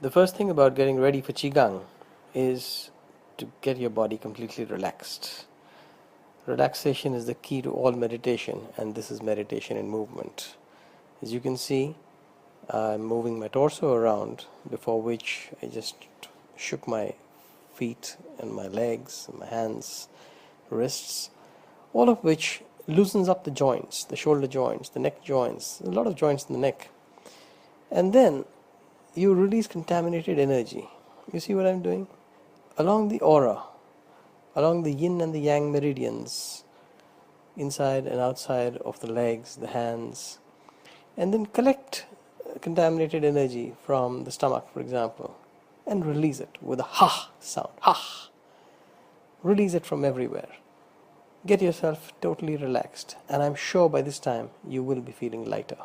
The first thing about getting ready for Qigong is to get your body completely relaxed. Relaxation is the key to all meditation, and this is meditation in movement. As you can see, I'm moving my torso around, before which I just shook my feet and my legs, and my hands, wrists, all of which loosens up the joints, the shoulder joints, the neck joints, a lot of joints in the neck. And then you release contaminated energy. You see what I'm doing? Along the aura, along the yin and the yang meridians, inside and outside of the legs, the hands, and then collect contaminated energy from the stomach, for example, and release it with a ha sound. Ha! Release it from everywhere. Get yourself totally relaxed, and I'm sure by this time you will be feeling lighter.